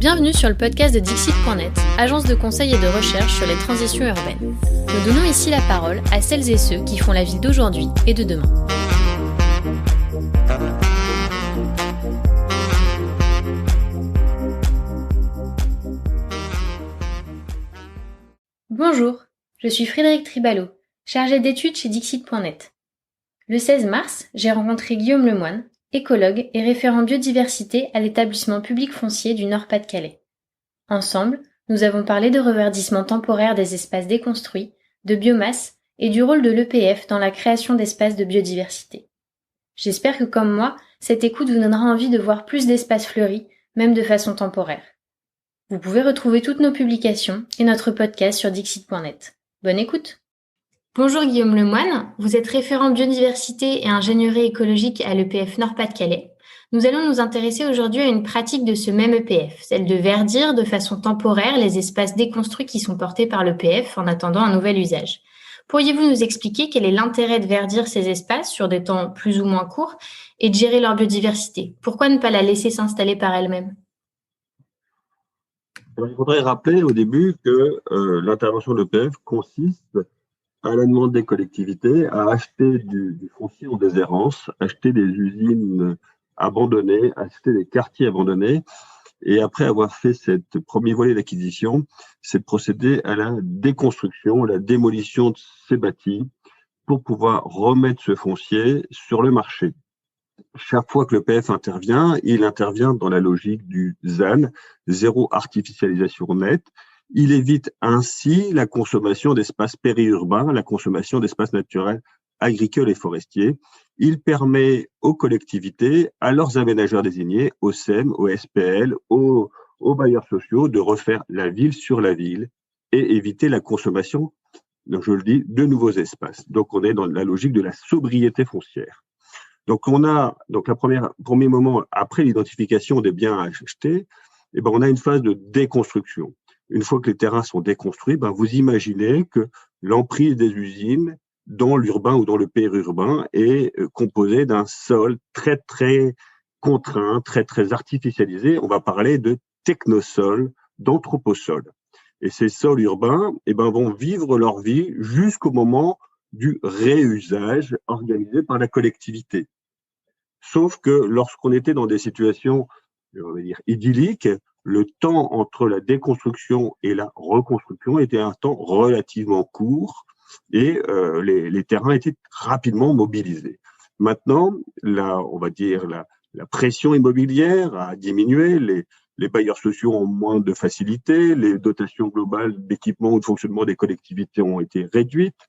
Bienvenue sur le podcast de Dixit.net, agence de conseil et de recherche sur les transitions urbaines. Nous donnons ici la parole à celles et ceux qui font la ville d'aujourd'hui et de demain. Bonjour, je suis Frédéric Tribalo, chargée d'études chez Dixit.net. Le 16 mars, j'ai rencontré Guillaume Lemoine, écologue et référent biodiversité à l'établissement public foncier du Nord-Pas-de-Calais. Ensemble, nous avons parlé de reverdissement temporaire des espaces déconstruits, de biomasse et du rôle de l'EPF dans la création d'espaces de biodiversité. J'espère que comme moi, cette écoute vous donnera envie de voir plus d'espaces fleuris, même de façon temporaire. Vous pouvez retrouver toutes nos publications et notre podcast sur Dixit.net. Bonne écoute! Bonjour Guillaume Lemoine, vous êtes référent biodiversité et ingénierie écologique à l'EPF Nord-Pas-de-Calais. Nous allons nous intéresser aujourd'hui à une pratique de ce même EPF, celle de verdir de façon temporaire les espaces déconstruits qui sont portés par l'EPF en attendant un nouvel usage. Pourriez-vous nous expliquer quel est l'intérêt de verdir ces espaces sur des temps plus ou moins courts et de gérer leur biodiversité? Pourquoi ne pas la laisser s'installer par elle-même? Alors, il faudrait rappeler au début que l'intervention de l'EPF consiste à la demande des collectivités à acheter du foncier en déshérence, acheter des usines abandonnées, acheter des quartiers abandonnés. Et après avoir fait cette premier volet d'acquisition, c'est de procéder à la déconstruction, la démolition de ces bâtis pour pouvoir remettre ce foncier sur le marché. Chaque fois que l'EPF intervient, il intervient dans la logique du ZAN, zéro artificialisation nette. Il évite ainsi la consommation d'espaces périurbains, la consommation d'espaces naturels, agricoles et forestiers. Il permet aux collectivités, à leurs aménageurs désignés, aux SEM, aux SPL, aux bailleurs sociaux, de refaire la ville sur la ville et éviter la consommation, donc je le dis, de nouveaux espaces. Donc on est dans la logique de la sobriété foncière. Donc on a premier moment après l'identification des biens à acheter, on a une phase de déconstruction. Une fois que les terrains sont déconstruits, vous imaginez que l'emprise des usines dans l'urbain ou dans le périurbain est composée d'un sol très très contraint, très très artificialisé. On va parler de technosol, d'anthroposol. Et ces sols urbains, vont vivre leur vie jusqu'au moment du réusage organisé par la collectivité. Sauf que lorsqu'on était dans des situations, on va dire, idylliques, le temps entre la déconstruction et la reconstruction était un temps relativement court et les terrains étaient rapidement mobilisés. Maintenant, la pression immobilière a diminué, les bailleurs sociaux ont moins de facilité, les dotations globales d'équipement ou de fonctionnement des collectivités ont été réduites,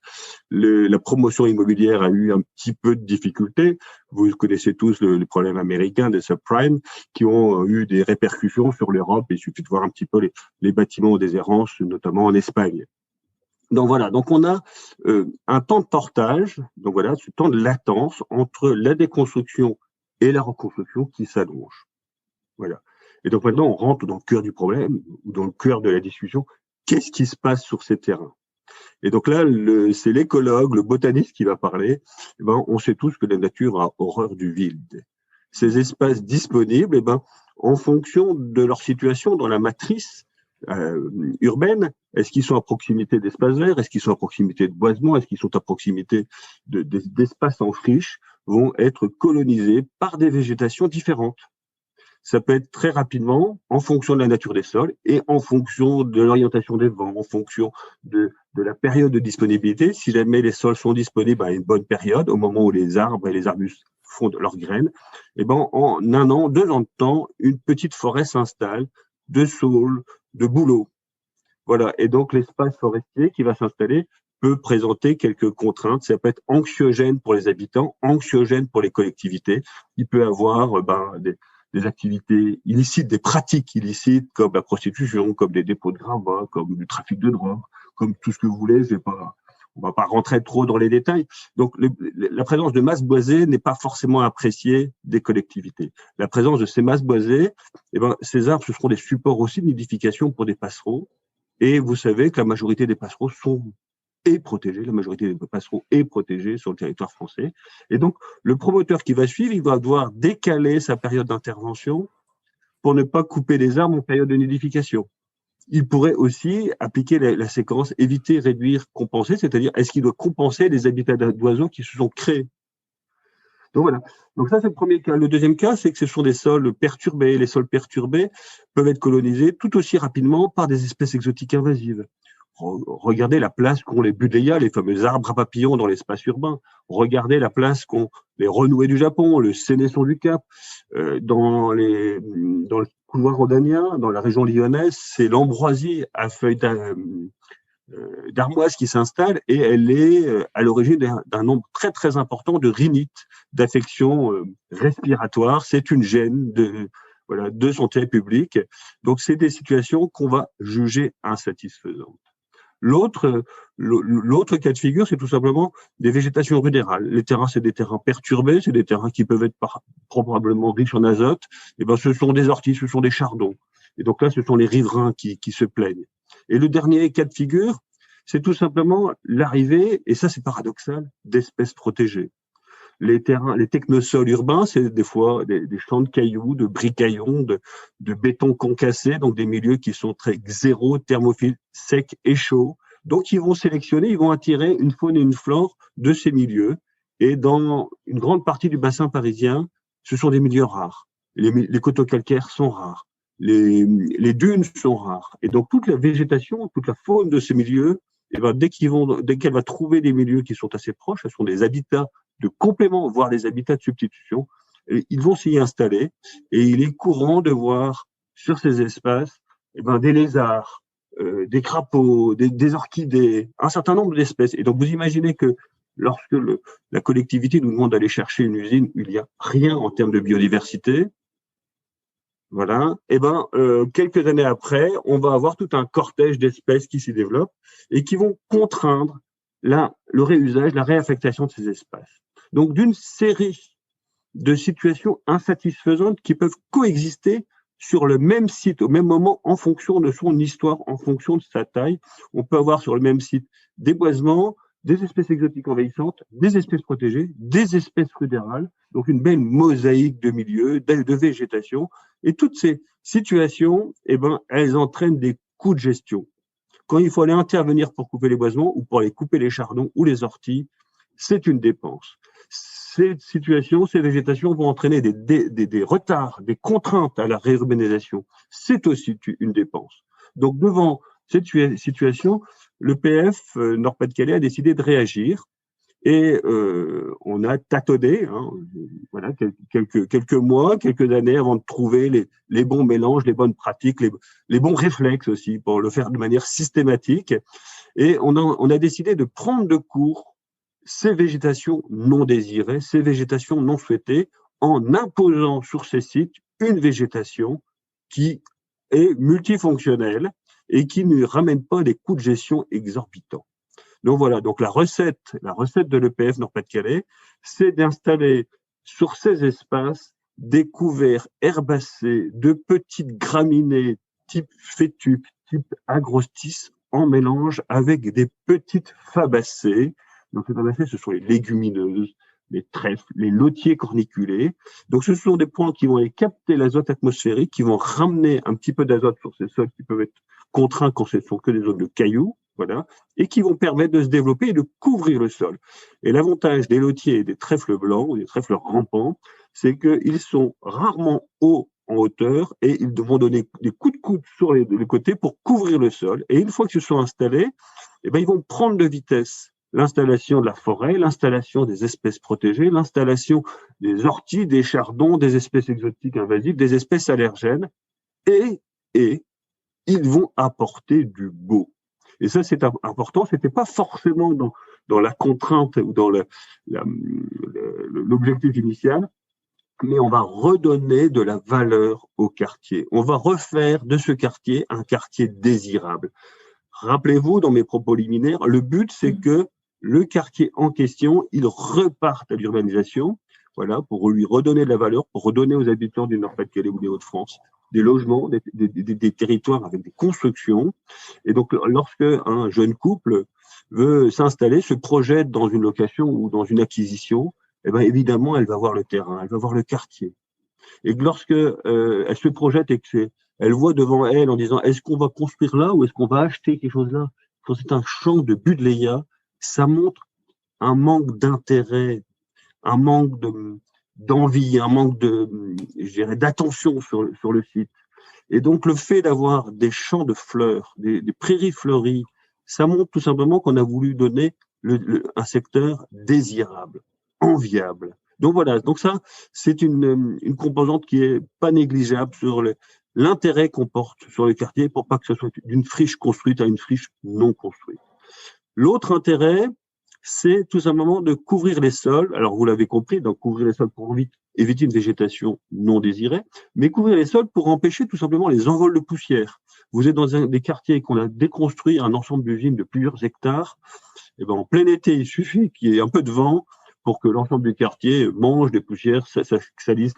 la promotion immobilière a eu un petit peu de difficultés. Vous connaissez tous le problème américain des subprimes qui ont eu des répercussions sur l'Europe. Il suffit de voir un petit peu les bâtiments en déshérence, notamment en Espagne. Donc voilà, donc on a un temps de portage, donc voilà, ce temps de latence entre la déconstruction et la reconstruction qui s'allonge. Voilà. Et donc maintenant, on rentre dans le cœur du problème, dans le cœur de la discussion. Qu'est-ce qui se passe sur ces terrains? Et donc là, c'est l'écologue, le botaniste qui va parler. On sait tous que la nature a horreur du vide. Ces espaces disponibles, en fonction de leur situation dans la matrice urbaine, est-ce qu'ils sont à proximité d'espaces verts, est-ce qu'ils sont à proximité de boisements, est-ce qu'ils sont à proximité d'espaces en friche, vont être colonisés par des végétations différentes. Ça peut être très rapidement en fonction de la nature des sols et en fonction de l'orientation des vents, en fonction de la période de disponibilité. Si jamais les sols sont disponibles à une bonne période, au moment où les arbres et les arbustes font leurs graines, en 1 an, 2 ans de temps, une petite forêt s'installe de saules, de bouleaux. Voilà. Et donc, l'espace forestier qui va s'installer peut présenter quelques contraintes. Ça peut être anxiogène pour les habitants, anxiogène pour les collectivités. Il peut avoir des activités illicites, des pratiques illicites comme la prostitution, comme des dépôts de gravats, comme du trafic de drogue, comme tout ce que vous voulez. On va pas rentrer trop dans les détails. Donc, la présence de masses boisées n'est pas forcément appréciée des collectivités. La présence de ces masses boisées, ces arbres, ce seront des supports aussi de nidification pour des passereaux. Et vous savez que la majorité des passereaux est protégée, la majorité des passereaux est protégée sur le territoire français. Et donc, le promoteur qui va suivre, il va devoir décaler sa période d'intervention pour ne pas couper les arbres en période de nidification. Il pourrait aussi appliquer la séquence éviter, réduire, compenser, c'est-à-dire est-ce qu'il doit compenser les habitats d'oiseaux qui se sont créés. Donc voilà. Donc ça, c'est le premier cas. Le deuxième cas, c'est que ce sont des sols perturbés. Les sols perturbés peuvent être colonisés tout aussi rapidement par des espèces exotiques invasives. Regardez la place qu'ont les budéias, les fameux arbres à papillons dans l'espace urbain. Regardez la place qu'ont les renoués du Japon, le sénesson du Cap, dans le couloir rhodanien, dans la région lyonnaise, c'est l'ambroisie à feuilles d'armoise qui s'installe et elle est à l'origine d'un nombre très très important de rhinites, d'affections respiratoires. C'est une gêne de santé publique. Donc c'est des situations qu'on va juger insatisfaisantes. L'autre cas de figure, c'est tout simplement des végétations rudérales. Les terrains, c'est des terrains perturbés, c'est des terrains qui peuvent être probablement riches en azote. Et ben, ce sont des orties, ce sont des chardons. Et donc là, ce sont les riverains qui se plaignent. Et le dernier cas de figure, c'est tout simplement l'arrivée, et ça c'est paradoxal, d'espèces protégées. Les technosols urbains, c'est des fois des champs de cailloux, de bricaillons, de béton concassé, donc des milieux qui sont très zéro thermophiles, secs et chauds. Donc ils vont sélectionner, ils vont attirer une faune et une flore de ces milieux. Et dans une grande partie du bassin parisien, ce sont des milieux rares. Les coteaux calcaires sont rares. Les dunes sont rares. Et donc toute la végétation, toute la faune de ces milieux, et ben, dès qu'elle va trouver des milieux qui sont assez proches, ce sont des habitats de complément, voire des habitats de substitution, et ils vont s'y installer. Et il est courant de voir sur ces espaces des lézards, des crapauds, des orchidées, un certain nombre d'espèces. Et donc vous imaginez que lorsque la collectivité nous demande d'aller chercher une usine où il n'y a rien en termes de biodiversité, voilà, quelques années après, on va avoir tout un cortège d'espèces qui s'y développent et qui vont contraindre le réusage, la réaffectation de ces espaces. Donc, d'une série de situations insatisfaisantes qui peuvent coexister sur le même site, au même moment, en fonction de son histoire, en fonction de sa taille. On peut avoir sur le même site des boisements, des espèces exotiques envahissantes, des espèces protégées, des espèces rudérales, donc une belle mosaïque de milieux, de végétation. Et toutes ces situations, elles entraînent des coûts de gestion. Quand il faut aller intervenir pour couper les boisements ou pour aller couper les chardons ou les orties, c'est une dépense. Ces situations, ces végétations vont entraîner des retards, des contraintes à la réurbanisation. C'est aussi une dépense. Donc, devant cette situation, le PF Nord-Pas-de-Calais a décidé de réagir et on a tâtonné, voilà, quelques mois, quelques années avant de trouver les bons mélanges, les bonnes pratiques, les bons réflexes aussi pour le faire de manière systématique. Et on a décidé de prendre de court ces végétations non désirées, ces végétations non souhaitées, en imposant sur ces sites une végétation qui est multifonctionnelle et qui ne ramène pas des coûts de gestion exorbitants. Donc voilà, donc la recette de l'EPF Nord-Pas-de-Calais, c'est d'installer sur ces espaces des couverts herbacés de petites graminées type fétuque, type agrostis, en mélange avec des petites fabacées. Donc les fabacées, ce sont les légumineuses, les trèfles, les lotiers corniculés. Donc ce sont des plantes qui vont aller capter l'azote atmosphérique, qui vont ramener un petit peu d'azote sur ces sols qui peuvent être contraints quand ce ne sont que des zones de cailloux, voilà, et qui vont permettre de se développer et de couvrir le sol. Et l'avantage des lotiers et des trèfles blancs, ou des trèfles rampants, c'est qu'ils sont rarement hauts en hauteur et ils vont donner des coups de coude sur les côtés pour couvrir le sol. Et une fois qu'ils sont installés, ils vont prendre de vitesse l'installation de la forêt, l'installation des espèces protégées, l'installation des orties, des chardons, des espèces exotiques invasives, des espèces allergènes, et ils vont apporter du beau. Et ça, c'est important. C'était pas forcément dans la contrainte ou dans l'objectif initial, mais on va redonner de la valeur au quartier. On va refaire de ce quartier un quartier désirable. Rappelez-vous, dans mes propos liminaires, le but, c'est que le quartier en question, il reparte à l'urbanisation, voilà, pour lui redonner de la valeur, pour redonner aux habitants du Nord-Pas-de-Calais ou des Hauts-de-France des logements, des territoires avec des constructions. Et donc, lorsque un jeune couple veut s'installer, se projette dans une location ou dans une acquisition, évidemment, elle va voir le terrain, elle va voir le quartier. Et que lorsque elle se projette et que elle voit devant elle en disant est-ce qu'on va construire là ou est-ce qu'on va acheter quelque chose là, quand c'est un champ de Budleia, ça montre un manque d'intérêt, un manque d'envie, un manque je dirais, d'attention sur le site. Et donc, le fait d'avoir des champs de fleurs, des prairies fleuries, ça montre tout simplement qu'on a voulu donner un secteur désirable, enviable. Donc voilà, donc ça, c'est une composante qui est pas négligeable sur l'intérêt qu'on porte sur le quartier pour pas que ce soit d'une friche construite à une friche non construite. L'autre intérêt, c'est tout simplement de couvrir les sols. Alors, vous l'avez compris, donc couvrir les sols pour éviter une végétation non désirée, mais couvrir les sols pour empêcher tout simplement les envols de poussière. Vous êtes dans des quartiers qu'on a déconstruit, un ensemble d'usines de plusieurs hectares. Et ben, en plein été, il suffit qu'il y ait un peu de vent pour que l'ensemble du quartier mange des poussières, ça salisse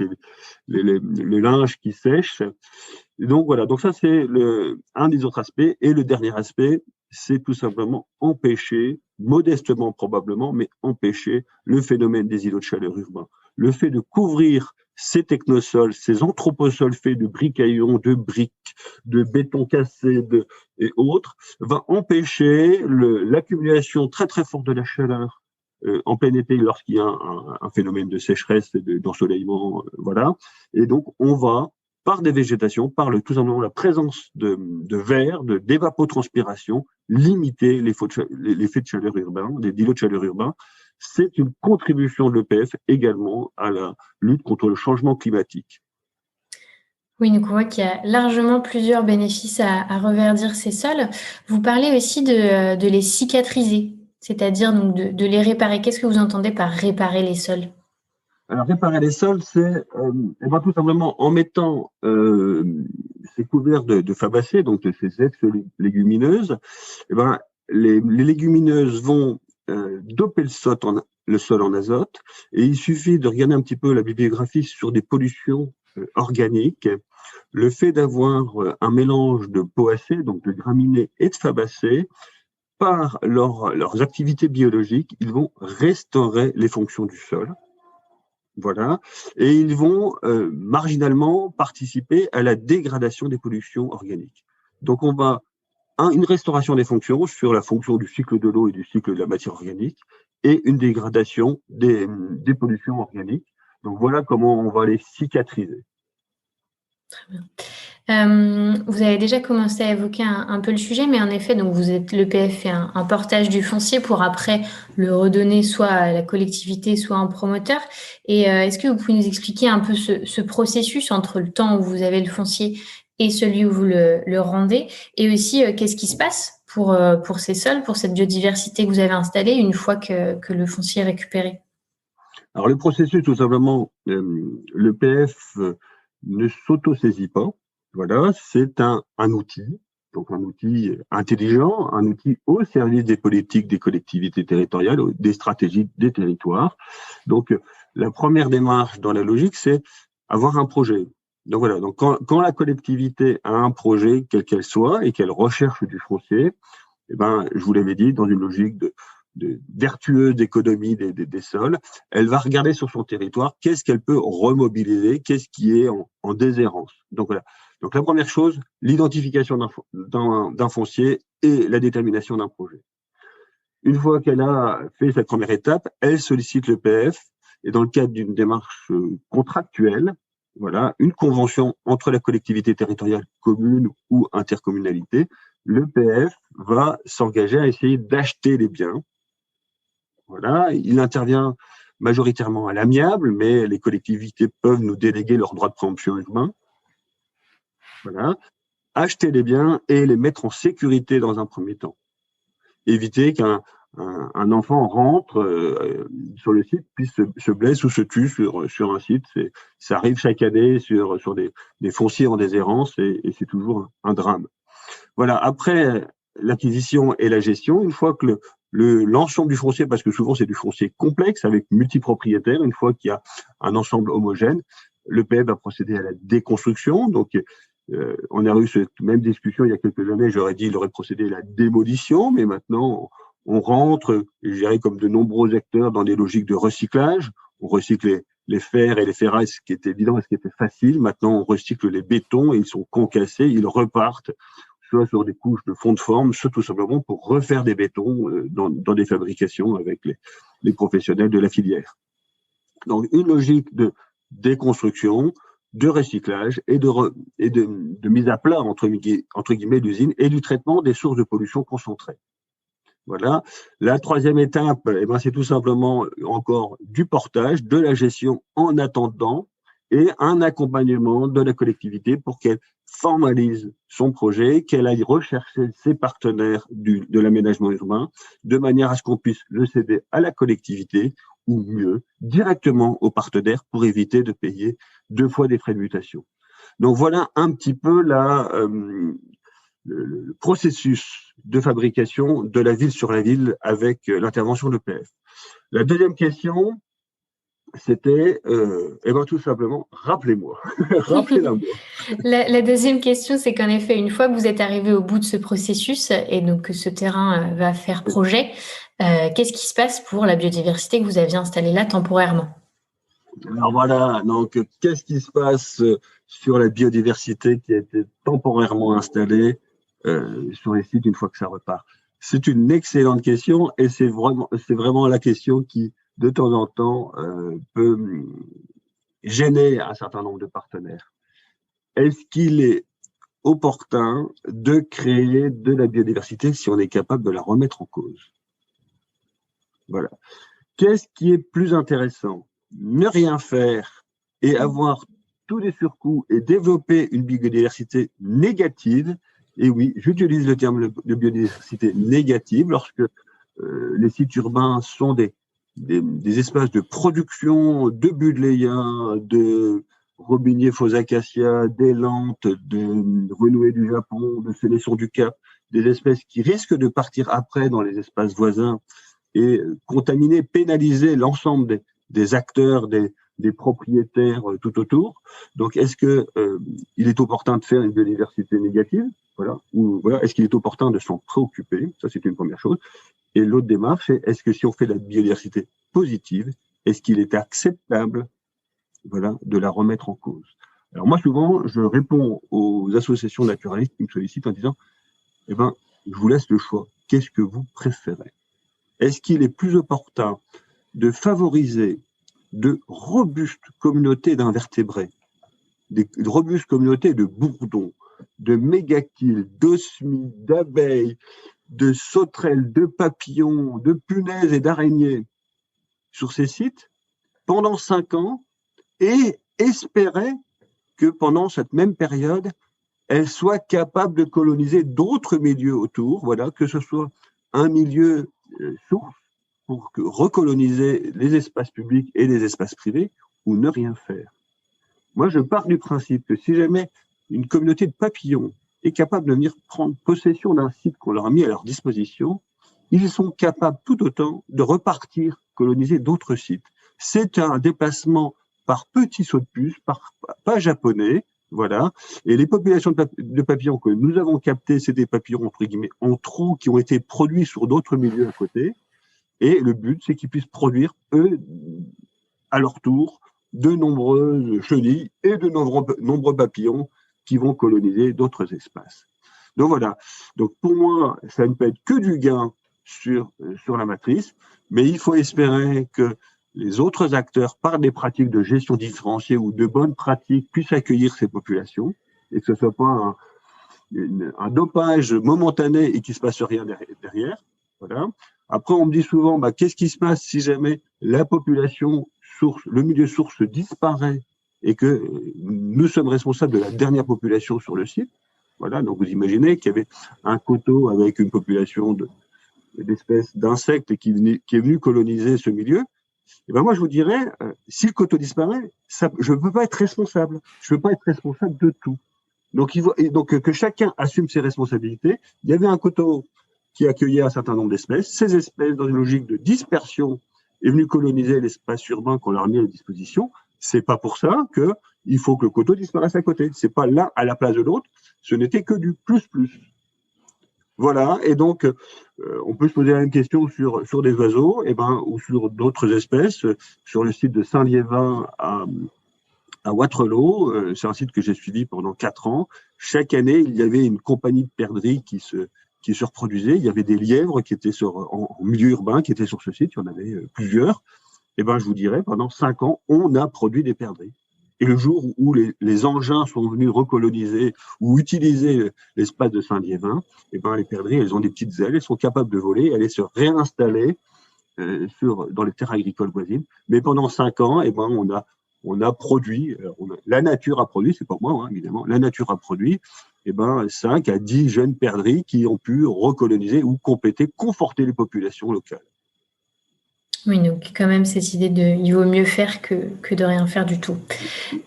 les linges qui sèchent. Et donc voilà, donc ça c'est un des autres aspects. Et le dernier aspect, c'est tout simplement empêcher, modestement probablement, mais empêcher le phénomène des îlots de chaleur urbains. Le fait de couvrir ces technosols, ces anthroposols faits de bricaillons, de briques, de béton cassé et autres, va empêcher l'accumulation très très forte de la chaleur en plein été lorsqu'il y a un phénomène de sécheresse et d'ensoleillement, voilà. Et donc on va par des végétations, par tout simplement la présence de verre, d'évapotranspiration, limiter l'effet de chaleur urbain, des îlots de chaleur urbains. C'est une contribution de l'EPF également à la lutte contre le changement climatique. Oui, donc on voit qu'il y a largement plusieurs bénéfices à reverdir ces sols. Vous parlez aussi de les cicatriser, c'est-à-dire donc de les réparer. Qu'est-ce que vous entendez par réparer les sols? Alors, réparer les sols, c'est tout simplement en mettant ces couverts de fabacées, donc de ces ex-légumineuses, les légumineuses vont doper le sol en azote, et il suffit de regarder un petit peu la bibliographie sur des pollutions organiques. Le fait d'avoir un mélange de poacées, donc de graminées et de fabacées, par leurs activités biologiques, ils vont restaurer les fonctions du sol. Voilà, et ils vont marginalement participer à la dégradation des pollutions organiques. Donc on va une restauration des fonctions sur la fonction du cycle de l'eau et du cycle de la matière organique, et une dégradation des pollutions organiques. Donc voilà comment on va les cicatriser. Très bien. Vous avez déjà commencé à évoquer un peu le sujet, mais en effet, donc l'EPF fait un portage du foncier pour après le redonner soit à la collectivité, soit à un promoteur. Et est-ce que vous pouvez nous expliquer un peu ce processus entre le temps où vous avez le foncier et celui où vous le rendez, et aussi qu'est-ce qui se passe pour ces sols, pour cette biodiversité que vous avez installée une fois que le foncier est récupéré? Alors le processus, tout simplement, l'EPF ne s'auto-saisit pas. Voilà, c'est un outil, donc un outil intelligent, un outil au service des politiques des collectivités territoriales, des stratégies des territoires. Donc, la première démarche dans la logique, c'est avoir un projet. Donc voilà, donc quand la collectivité a un projet, quel qu'elle soit, et qu'elle recherche du foncier, eh ben, je vous l'avais dit, dans une logique de vertueuse d'économie des sols, elle va regarder sur son territoire qu'est-ce qu'elle peut remobiliser, qu'est-ce qui est en déshérence. Donc voilà. Donc la première chose, l'identification d'un foncier et la détermination d'un projet. Une fois qu'elle a fait cette première étape, elle sollicite l'EPF, et dans le cadre d'une démarche contractuelle, voilà, une convention entre la collectivité territoriale, commune ou intercommunalité, l'EPF va s'engager à essayer d'acheter les biens. Voilà, il intervient majoritairement à l'amiable, mais les collectivités peuvent nous déléguer leurs droits de préemption urbain. Voilà, acheter les biens et les mettre en sécurité dans un premier temps. Éviter qu'un enfant rentre sur le site, puis se blesse ou se tue sur un site. Ça arrive chaque année sur des fonciers en déshérence, et c'est toujours un drame. Voilà, après l'acquisition et la gestion, une fois que l'ensemble du foncier, parce que souvent c'est du foncier complexe avec multipropriétaires, une fois qu'il y a un ensemble homogène, l'EPF va procéder à la déconstruction. Donc, on a eu cette même discussion il y a quelques années, j'aurais dit il aurait procédé à la démolition, mais maintenant on rentre, je dirais comme de nombreux acteurs, dans des logiques de recyclage. On recycle les fers et les ferrailles, ce qui était évident et ce qui était facile. Maintenant, on recycle les bétons et ils sont concassés, ils repartent soit sur des couches de fond de forme, soit tout simplement pour refaire des bétons dans des fabrications avec les professionnels de la filière. Donc, une logique de déconstruction, de recyclage et de mise à plat, entre guillemets, d'usine et du traitement des sources de pollution concentrées. Voilà. La troisième étape, c'est tout simplement encore du portage, de la gestion en attendant et un accompagnement de la collectivité pour qu'elle formalise son projet, qu'elle aille rechercher ses partenaires de l'aménagement urbain de manière à ce qu'on puisse le céder à la collectivité ou mieux, directement aux partenaires pour éviter de payer 2 fois des frais de mutation. Donc voilà un petit peu le processus de fabrication de la ville sur la ville avec l'intervention de l'EPF. La deuxième question, c'était, tout simplement, rappelez-moi. Rappelez-la-moi. La deuxième question, c'est qu'en effet, une fois que vous êtes arrivé au bout de ce processus et donc que ce terrain va faire projet, qu'est-ce qui se passe pour la biodiversité que vous aviez installée là temporairement? Alors voilà, donc qu'est-ce qui se passe sur la biodiversité qui a été temporairement installée sur les sites une fois que ça repart? C'est une excellente question et c'est vraiment la question qui, de temps en temps, peut gêner un certain nombre de partenaires. Est-ce qu'il est opportun de créer de la biodiversité si on est capable de la remettre en cause? Voilà. Qu'est-ce qui est plus intéressant? Ne rien faire et avoir tous les surcoûts et développer une biodiversité négative. Et oui, j'utilise le terme de biodiversité négative lorsque les sites urbains sont des espaces de production de buddléia, de robiniers faux acacias, d'élantes, de renouées du Japon, de sélection du Cap, des espèces qui risquent de partir après dans les espaces voisins et contaminer, pénaliser l'ensemble des acteurs, des propriétaires tout autour. Donc, est-ce que il est opportun de faire une biodiversité négative? Voilà. Ou voilà, est-ce qu'il est opportun de s'en préoccuper? Ça, c'est une première chose. Et l'autre démarche, c'est est-ce que si on fait de la biodiversité positive, est-ce qu'il est acceptable, voilà, de la remettre en cause? Alors moi, souvent, je réponds aux associations naturalistes qui me sollicitent en disant, je vous laisse le choix. Qu'est-ce que vous préférez? Est-ce qu'il est plus opportun de favoriser de robustes communautés d'invertébrés, de robustes communautés de bourdons, de mégaquilles, d'osmies, d'abeilles, de sauterelles, de papillons, de punaises et d'araignées sur ces sites pendant 5 ans et espérer que pendant cette même période, elles soient capables de coloniser d'autres milieux autour, voilà, que ce soit un milieu source pour recoloniser les espaces publics et les espaces privés ou ne rien faire. Moi, je pars du principe que si jamais une communauté de papillons est capable de venir prendre possession d'un site qu'on leur a mis à leur disposition, ils sont capables tout autant de repartir coloniser d'autres sites. C'est un déplacement par petits sauts de puce, par pas japonais, voilà. Et les populations de papillons que nous avons captées, c'est des papillons, entre guillemets, en trop, qui ont été produits sur d'autres milieux à côté. Et le but, c'est qu'ils puissent produire, eux, à leur tour, de nombreuses chenilles et de nombreux papillons qui vont coloniser d'autres espaces. Donc voilà. Donc pour moi, ça ne peut être que du gain sur la matrice, mais il faut espérer que les autres acteurs, par des pratiques de gestion différenciée ou de bonnes pratiques, puissent accueillir ces populations et que ce ne soit pas un dopage momentané et qu'il ne se passe rien derrière. Voilà. Après, on me dit souvent, qu'est-ce qui se passe si jamais la population source, le milieu source disparaît et que nous sommes responsables de la dernière population sur le site? Voilà. Donc, vous imaginez qu'il y avait un coteau avec une population d'espèces d'insectes qui est venu coloniser ce milieu. Et moi, je vous dirais, si le coteau disparaît, je ne peux pas être responsable. Je ne peux pas être responsable de tout. Donc, que chacun assume ses responsabilités. Il y avait un coteau qui accueillait un certain nombre d'espèces. Ces espèces, dans une logique de dispersion, est venu coloniser l'espace urbain qu'on leur a mis à disposition. C'est pas pour ça qu'il faut que le coteau disparaisse à côté. C'est pas l'un à la place de l'autre. Ce n'était que du plus. Voilà, et donc on peut se poser la même question sur des oiseaux, ou sur d'autres espèces. Sur le site de Saint-Liévin à Waterloo, c'est un site que j'ai suivi pendant 4 ans. Chaque année, il y avait une compagnie de perdrix qui se reproduisait. Il y avait des lièvres qui étaient en milieu urbain, qui étaient sur ce site. Il y en avait plusieurs. Je vous dirais, pendant 5 ans, on a produit des perdrix. Et le jour où les engins sont venus recoloniser ou utiliser l'espace de Saint-Liévin, les perdrix, elles ont des petites ailes, elles sont capables de voler, aller se réinstaller dans les terres agricoles voisines. Mais pendant 5 ans, on a produit, la nature a produit, c'est pas moi, évidemment, la nature a produit 5 à 10 jeunes perdrix qui ont pu recoloniser ou compléter, conforter les populations locales. Oui, donc quand même cette idée de il vaut mieux faire que de rien faire du tout.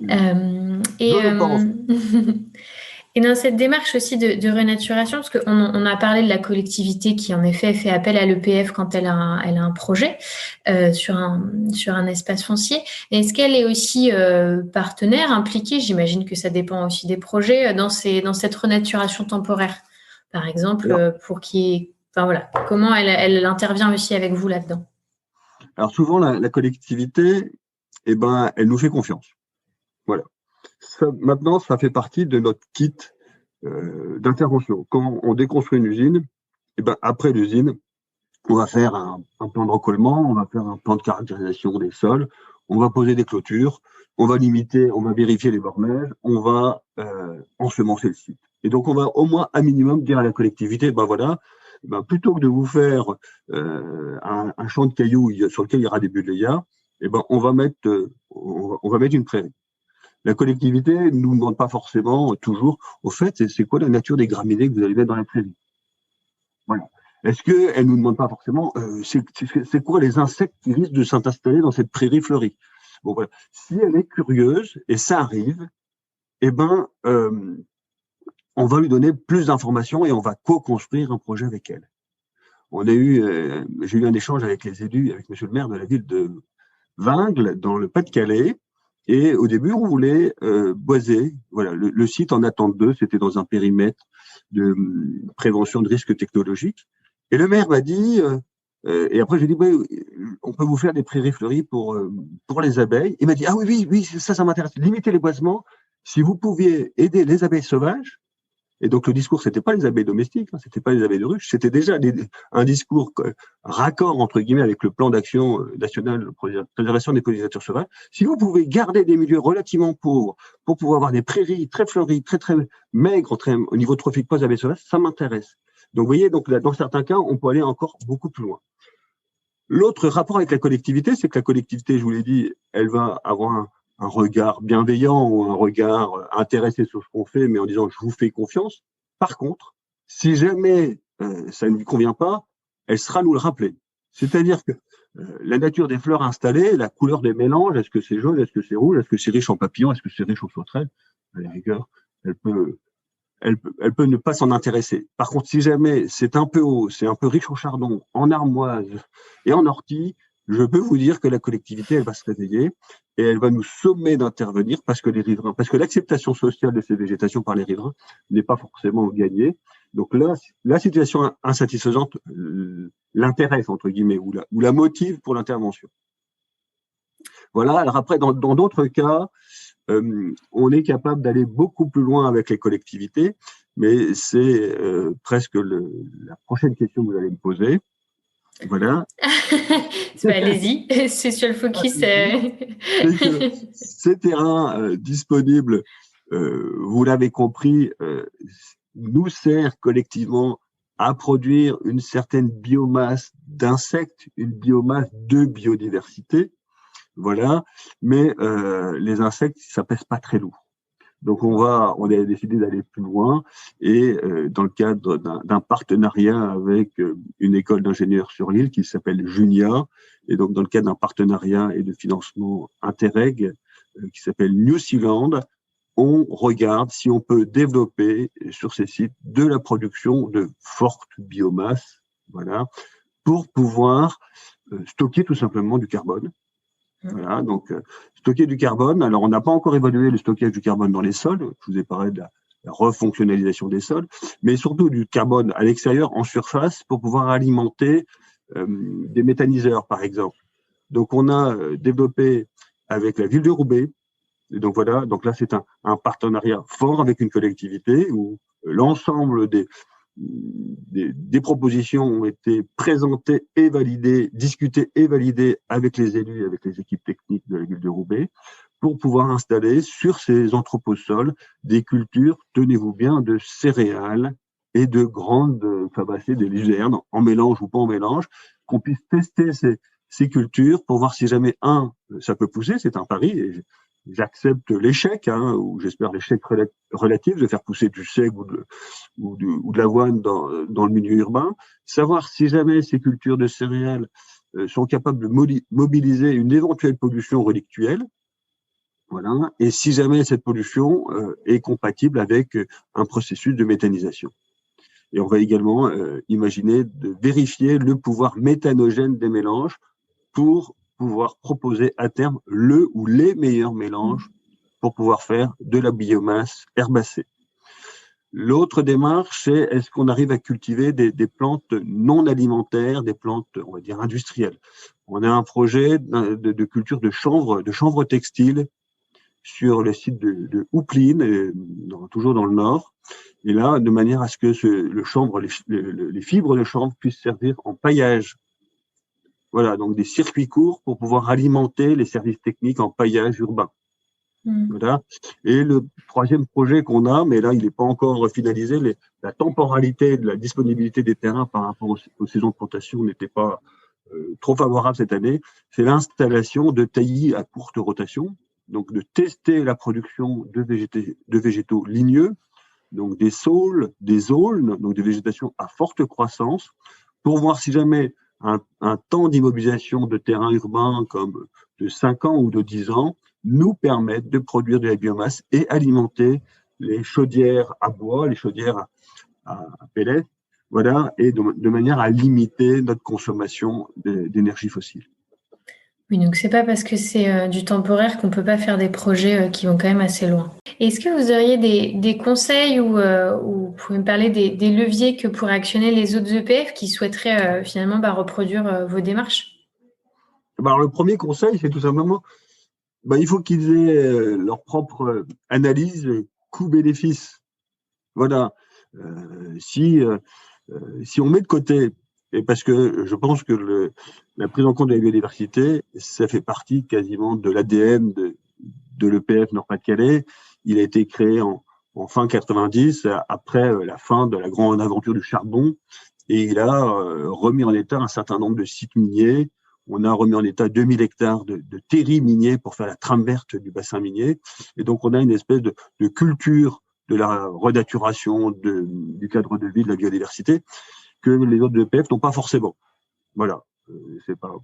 Je pense. Et dans cette démarche aussi de renaturation, parce qu'on a parlé de la collectivité qui en effet fait appel à l'EPF quand elle a un projet sur un espace foncier, est-ce qu'elle est aussi partenaire, impliquée, j'imagine que ça dépend aussi des projets, dans cette renaturation temporaire, par exemple, comment elle intervient aussi avec vous là-dedans? Alors souvent, la collectivité, elle nous fait confiance. Voilà. Maintenant, ça fait partie de notre kit d'intervention. Quand on déconstruit une usine, après l'usine, on va faire un plan de recollement, on va faire un plan de caractérisation des sols, on va poser des clôtures, on va vérifier les bords-neige, on va ensemencer le site. Et donc, on va au moins, à minimum, dire à la collectivité, plutôt que de vous faire un champ de cailloux sur lequel il y aura des buddléias, on va mettre une prairie. La collectivité ne nous demande pas forcément toujours, au fait, c'est quoi la nature des graminées que vous allez mettre dans la prairie? Voilà. Est-ce qu'elle ne nous demande pas forcément, c'est quoi les insectes qui risquent de s'installer dans cette prairie fleurie? Bon, voilà. Si elle est curieuse, et ça arrive, on va lui donner plus d'informations et on va co-construire un projet avec elle. J'ai eu un échange avec les élus, avec monsieur le maire de la ville de Vingles, dans le Pas-de-Calais. Et au début, on voulait boiser. Voilà, le site en attente 2, c'était dans un périmètre de prévention de risques technologiques. Et le maire m'a dit, et après j'ai dit, on peut vous faire des prairies fleuries pour les abeilles. Il m'a dit, ah oui, ça m'intéresse. Limiter les boisements. Si vous pouviez aider les abeilles sauvages. Et donc le discours, c'était pas les abeilles domestiques, c'était pas les abeilles de ruche, c'était déjà un discours raccord entre guillemets avec le plan d'action national de préservation des pollinisateurs sauvages. Si vous pouvez garder des milieux relativement pauvres pour pouvoir avoir des prairies très fleuries, très très maigres au niveau trophique pas abeilles sauvages, ça m'intéresse. Donc vous voyez, dans certains cas, on peut aller encore beaucoup plus loin. L'autre rapport avec la collectivité, c'est que la collectivité, je vous l'ai dit, elle va avoir un regard bienveillant ou un regard intéressé sur ce qu'on fait, mais en disant je vous fais confiance. Par contre, si jamais ça ne lui convient pas, elle sera nous le rappeler. C'est-à-dire que la nature des fleurs installées, la couleur des mélanges, est-ce que c'est jaune, est-ce que c'est rouge, est-ce que c'est riche en papillons, est-ce que c'est riche en sauterelles, à la rigueur, elle peut ne pas s'en intéresser. Par contre, si jamais c'est un peu haut, c'est un peu riche en chardon, en armoise et en ortie, je peux vous dire que la collectivité, elle va se réveiller et elle va nous sommer d'intervenir parce que l'acceptation sociale de ces végétations par les riverains n'est pas forcément gagnée. Donc là, la situation insatisfaisante l'intéresse, entre guillemets, ou la motive pour l'intervention. Voilà. Alors après, dans d'autres cas, on est capable d'aller beaucoup plus loin avec les collectivités, mais c'est presque la prochaine question que vous allez me poser. Voilà. Allez-y, c'est sur le focus. Ces terrains disponibles, vous l'avez compris, nous servent collectivement à produire une certaine biomasse d'insectes, une biomasse de biodiversité. Voilà, mais les insectes, ça pèse pas très lourd. Donc on a décidé d'aller plus loin et dans le cadre d'un partenariat avec une école d'ingénieurs sur l'île qui s'appelle Junia, et donc dans le cadre d'un partenariat et de financement Interreg qui s'appelle New Zealand, on regarde si on peut développer sur ces sites de la production de forte biomasse, voilà, pour pouvoir stocker tout simplement du carbone. Voilà, donc stocker du carbone. Alors, on n'a pas encore évalué le stockage du carbone dans les sols. Je vous ai parlé de la refonctionnalisation des sols, mais surtout du carbone à l'extérieur, en surface, pour pouvoir alimenter des méthaniseurs, par exemple. Donc, on a développé avec la ville de Roubaix, et donc voilà, donc là, c'est un partenariat fort avec une collectivité où l'ensemble des propositions ont été présentées et validées, discutées et validées avec les élus, avec les équipes techniques de la ville de Roubaix, pour pouvoir installer sur ces entreposols des cultures, tenez-vous bien, de céréales et de grandes fabacées, des luzernes, en mélange ou pas en mélange, qu'on puisse tester ces cultures pour voir si jamais, ça peut pousser, c'est un pari, et j'accepte l'échec, ou j'espère l'échec relatif de faire pousser du seigle ou de l'avoine dans le milieu urbain, savoir si jamais ces cultures de céréales sont capables de mobiliser une éventuelle pollution relictuelle, voilà, et si jamais cette pollution est compatible avec un processus de méthanisation. Et on va également imaginer de vérifier le pouvoir méthanogène des mélanges pour pouvoir proposer à terme le ou les meilleurs mélanges pour pouvoir faire de la biomasse herbacée. L'autre démarche, c'est est-ce qu'on arrive à cultiver des plantes non alimentaires, des plantes, on va dire, industrielles. On a un projet de culture de chanvre textile sur le site de Houpline, toujours dans le nord. Et là, de manière à ce que les fibres de chanvre puissent servir en paillage. Voilà, donc des circuits courts pour pouvoir alimenter les services techniques en paillage urbain. Voilà. Et le troisième projet qu'on a, mais là, il n'est pas encore finalisé, la temporalité de la disponibilité des terrains par rapport aux saisons de plantation n'était pas trop favorable cette année, c'est l'installation de taillis à courte rotation, donc de tester la production de végétaux ligneux, donc des saules, des aulnes, donc des végétations à forte croissance, pour voir si jamais un temps d'immobilisation de terrain urbain comme de 5 ans ou de 10 ans nous permettent de produire de la biomasse et alimenter les chaudières à bois, les chaudières à pellets, voilà, et de manière à limiter notre consommation d'énergie fossile. Oui, donc c'est pas parce que c'est du temporaire qu'on peut pas faire des projets qui vont quand même assez loin. Est-ce que vous auriez des conseils ou vous pouvez me parler des leviers que pourraient actionner les autres EPF qui souhaiteraient finalement reproduire vos démarches? Alors, le premier conseil, c'est tout simplement, il faut qu'ils aient leur propre analyse coût-bénéfice. Voilà. Si on met de côté, et parce que je pense que la prise en compte de la biodiversité, ça fait partie quasiment de l'ADN de l'EPF Nord-Pas-de-Calais. Il a été créé en fin 90, après la fin de la grande aventure du charbon, et il a remis en état un certain nombre de sites miniers. On a remis en état 2000 hectares de terris miniers pour faire la trame verte du bassin minier. Et donc, on a une espèce de culture de la renaturation du cadre de vie, de la biodiversité, que les autres EPF n'ont pas forcément. Voilà. C'est pas,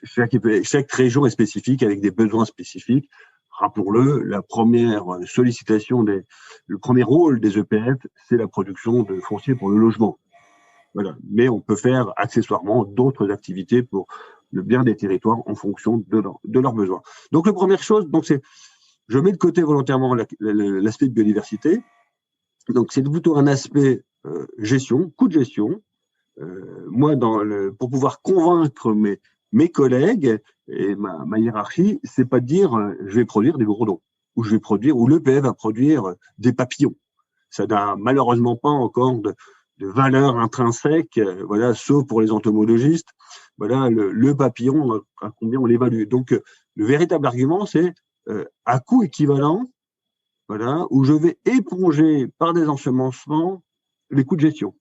chaque région est spécifique avec des besoins spécifiques. Rappelons-le, la première sollicitation, le premier rôle des EPF, c'est la production de foncier pour le logement. Voilà. Mais on peut faire accessoirement d'autres activités pour le bien des territoires en fonction de leurs besoins. Donc, la première chose, c'est, je mets de côté volontairement l'aspect de biodiversité. Donc, c'est plutôt un aspect gestion, coût de gestion. Moi, pour pouvoir convaincre mes collègues et ma hiérarchie, c'est pas de dire je vais produire des gourdons ou ou l'EPF va produire des papillons. Ça n'a malheureusement pas encore de valeur intrinsèque, voilà, sauf pour les entomologistes. Voilà, le papillon, à combien on l'évalue. Donc, le véritable argument, c'est à coût équivalent, voilà, où je vais éponger par des ensemencements les coûts de gestion.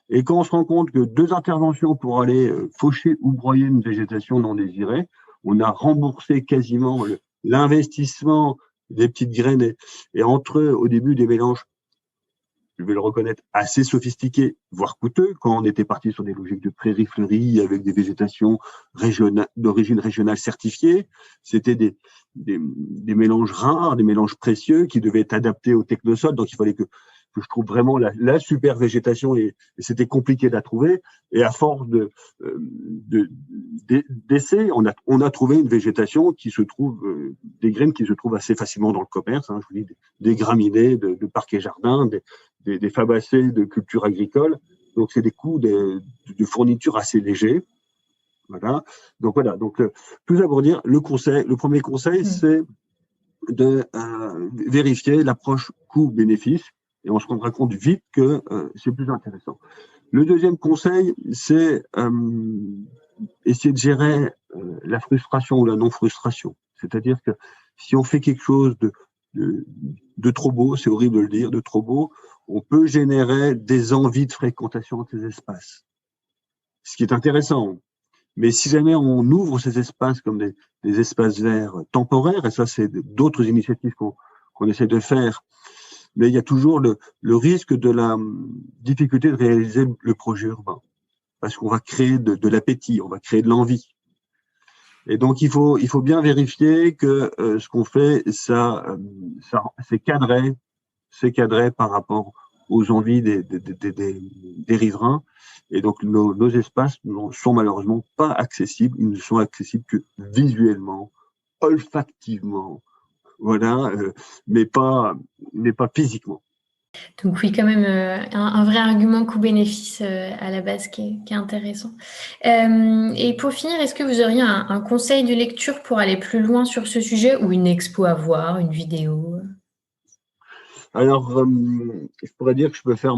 Et quand on se rend compte que 2 interventions pour aller faucher ou broyer une végétation non désirée, on a remboursé quasiment l'investissement des petites graines et entre eux, au début, des mélanges, je vais le reconnaître, assez sophistiqués, voire coûteux, quand on était parti sur des logiques de prairies fleuries avec des végétations d'origine régionale certifiées. C'était des mélanges rares, des mélanges précieux qui devaient être adaptés au technosol. Donc, il que je trouve vraiment la super végétation et c'était compliqué de la trouver. Et à force d'essais, on a trouvé une végétation qui se trouve, des graines qui se trouvent assez facilement dans le commerce. Hein, je vous dis, des graminées de parcs et jardins, des fabacées de culture agricole. Donc, c'est des coûts de fourniture assez légers. Voilà. Donc, tout ça pour dire, le premier conseil, c'est de vérifier l'approche coût-bénéfice et on se rendra compte vite que c'est plus intéressant. Le deuxième conseil, c'est essayer de gérer la frustration ou la non-frustration. C'est-à-dire que si on fait quelque chose de trop beau, c'est horrible de le dire, de trop beau, on peut générer des envies de fréquentation de ces espaces. Ce qui est intéressant. Mais si jamais on ouvre ces espaces comme des espaces verts temporaires, et ça c'est d'autres initiatives qu'on essaie de faire, mais il y a toujours le risque de la difficulté de réaliser le projet urbain. Parce qu'on va créer de l'appétit, on va créer de l'envie. Et donc il faut bien vérifier que ce qu'on fait, c'est cadré par rapport aux envies des riverains. Et donc, nos espaces ne sont malheureusement pas accessibles. Ils ne sont accessibles que visuellement, olfactivement, voilà, mais pas physiquement. Donc oui, quand même un vrai argument coût-bénéfice à la base qui est intéressant. Et pour finir, est-ce que vous auriez un conseil de lecture pour aller plus loin sur ce sujet ou une expo à voir, une vidéo? Alors, je pourrais dire que je peux faire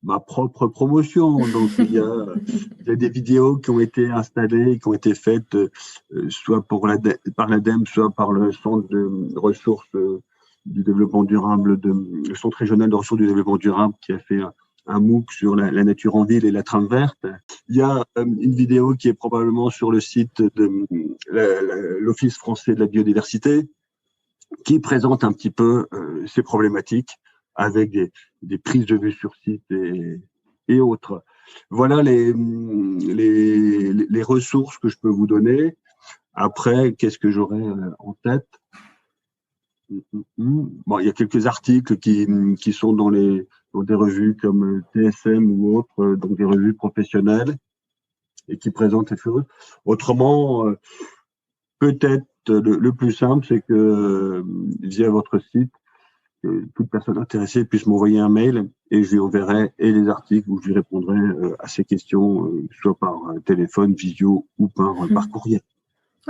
ma propre promotion. Donc, il y a des vidéos qui ont été installées, qui ont été faites soit par l'ADEME, soit par le Centre de ressources du développement durable, le Centre régional de ressources du développement durable qui a fait un MOOC sur la nature en ville et la trame verte. Il y a une vidéo qui est probablement sur le site de l'Office français de la biodiversité, qui présente un petit peu ces problématiques avec des prises de vue sur site et autres. Voilà les ressources que je peux vous donner. Après, qu'est-ce que j'aurais en tête? Bon, il y a quelques articles qui sont dans des revues comme TSM ou autres, donc des revues professionnelles et qui présentent ces choses. Autrement, peut-être le plus simple, c'est que via votre site, toute personne intéressée puisse m'envoyer un mail et je lui enverrai et les articles où je lui répondrai à ces questions, soit par téléphone, visio ou par courrier.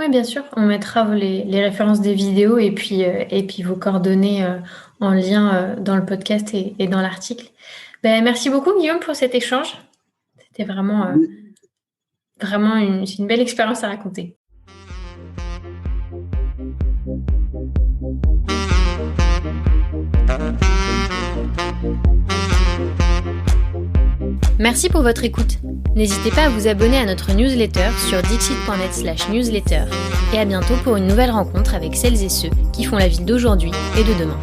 Oui, bien sûr. On mettra les références des vidéos et puis vos coordonnées en lien dans le podcast et dans l'article. Ben, merci beaucoup, Guillaume, pour cet échange. C'était vraiment c'est une belle expérience à raconter. Merci pour votre écoute. N'hésitez pas à vous abonner à notre newsletter sur dixit.net/newsletter et à bientôt pour une nouvelle rencontre avec celles et ceux qui font la ville d'aujourd'hui et de demain.